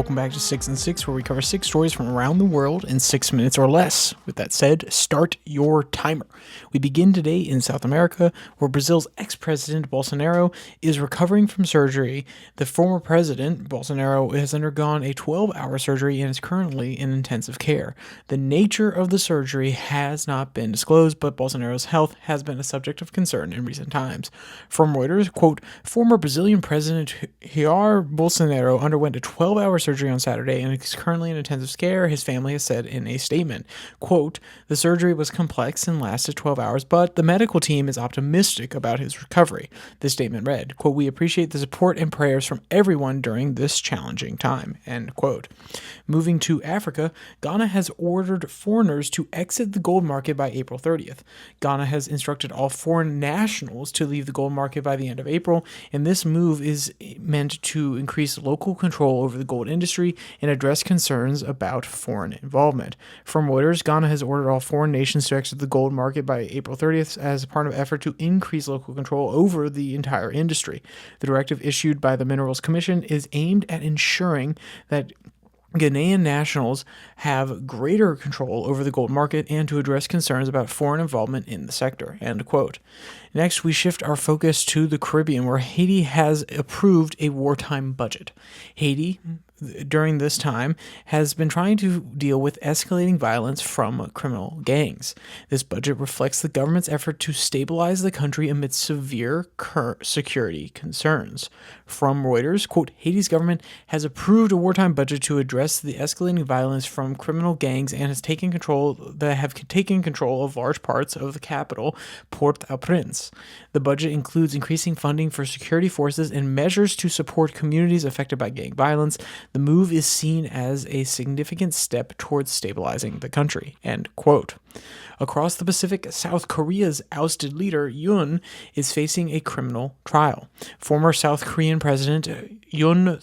Welcome back to 6 and 6, where we cover 6 stories from around the world in 6 minutes or less. With that said, start your timer. We begin today in South America, where Brazil's ex-president Bolsonaro is recovering from surgery. The former president, Bolsonaro, has undergone a 12-hour surgery and is currently in intensive care. The nature of the surgery has not been disclosed, but Bolsonaro's health has been a subject of concern in recent times. From Reuters, quote, former Brazilian President Jair Bolsonaro underwent a 12-hour surgery on Saturday and is currently in intensive care, his family has said in a statement. Quote, the surgery was complex and lasted 12 hours, but the medical team is optimistic about his recovery. The statement read, quote, we appreciate the support and prayers from everyone during this challenging time, end quote. Moving to Africa, Ghana has ordered foreigners to exit the gold market by April 30th. Ghana has instructed all foreign nationals to leave the gold market by the end of April, and this move is meant to increase local control over the gold industry and address concerns about foreign involvement. From Reuters, Ghana has ordered all foreign nations to exit the gold market by April 30th as part of an effort to increase local control over the entire industry. The directive issued by the Minerals Commission is aimed at ensuring that Ghanaian nationals have greater control over the gold market and to address concerns about foreign involvement in the sector, end quote. Next, we shift our focus to the Caribbean, where Haiti has approved a wartime budget. Haiti, during this time, has been trying to deal with escalating violence from criminal gangs. This budget reflects the government's effort to stabilize the country amidst severe security concerns. From Reuters, quote, Haiti's government has approved a wartime budget to address the escalating violence from criminal gangs and have taken control of large parts of the capital, Port-au-Prince. The budget includes increasing funding for security forces and measures to support communities affected by gang violence. The move is seen as a significant step towards stabilizing the country, end quote. Across the Pacific, South Korea's ousted leader, Yoon, is facing a criminal trial. Former South Korean President Yoon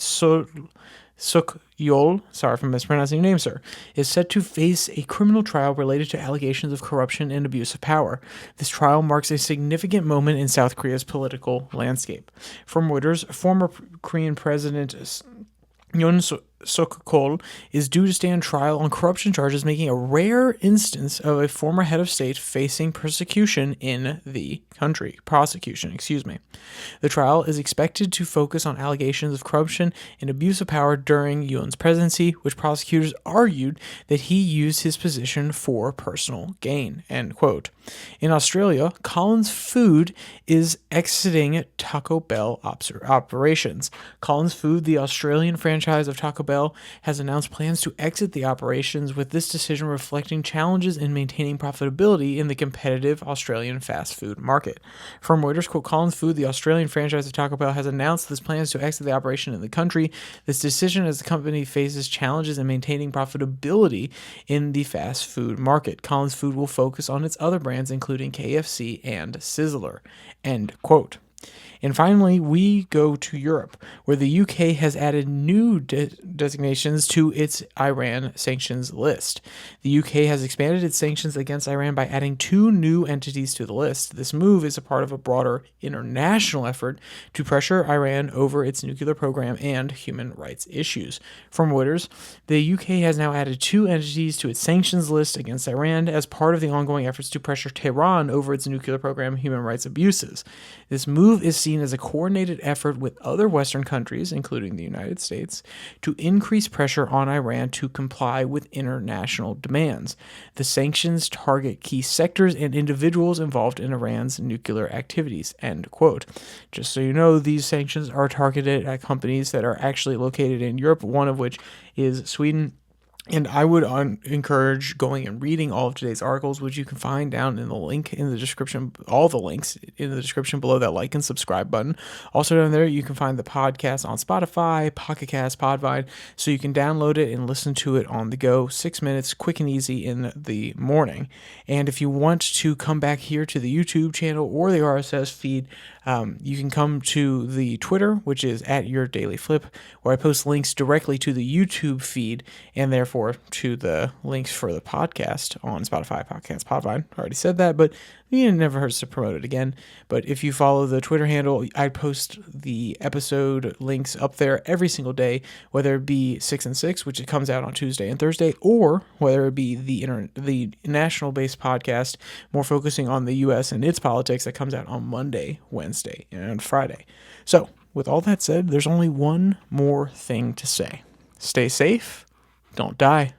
Suk-yeol, sorry if I'm mispronouncing your name, sir, is set to face a criminal trial related to allegations of corruption and abuse of power. This trial marks a significant moment in South Korea's political landscape. From Reuters, former Korean President Yoon Suk-yeol is due to stand trial on corruption charges, making a rare instance of a former head of state facing prosecution in the country. The trial is expected to focus on allegations of corruption and abuse of power during Yoon's presidency, which prosecutors argued that he used his position for personal gain, end quote. In Australia, Collins Food is exiting Taco Bell operations. Collins Food, the Australian franchise of Taco Bell, has announced plans to exit the operations, with this decision reflecting challenges in maintaining profitability in the competitive Australian fast food market. From Reuters, quote, Collins Food, the Australian franchise of Taco Bell, has announced its plans to exit the operation in the country. This decision as the company faces challenges in maintaining profitability in the fast food market. Collins Food will focus on its other brands, including KFC and Sizzler, end quote. And finally, we go to Europe, where the UK has added new designations to its Iran sanctions list. The UK has expanded its sanctions against Iran by adding 2 new entities to the list. This move is a part of a broader international effort to pressure Iran over its nuclear program and human rights issues. From Reuters, the UK has now added 2 entities to its sanctions list against Iran as part of the ongoing efforts to pressure Tehran over its nuclear program and human rights abuses. This move is seen as a coordinated effort with other Western countries, including the United States, to increase pressure on Iran to comply with international demands. The sanctions target key sectors and individuals involved in Iran's nuclear activities, end quote. Just so you know, these sanctions are targeted at companies that are actually located in Europe, one of which is Sweden. And I would encourage going and reading all of today's articles, which you can find down in the link in the description, all the links in the description below that like and subscribe button. Also down there, you can find the podcast on Spotify, Pocket Cast, Podvine, so you can download it and listen to it on the go, 6 minutes, quick and easy in the morning. And if you want to come back here to the YouTube channel or the RSS feed, you can come to the Twitter, which is @YourDailyFlip, where I post links directly to the YouTube feed, and therefore therefore, to the links for the podcast on Spotify, Podcast, Podvine. I already said that, but it never hurts to promote it again. But if you follow the Twitter handle, I post the episode links up there every single day, whether it be 6 and 6, which it comes out on Tuesday and Thursday, or whether it be the national-based podcast, more focusing on the U.S. and its politics, that comes out on Monday, Wednesday, and Friday. So, with all that said, there's only one more thing to say. Stay safe, don't die.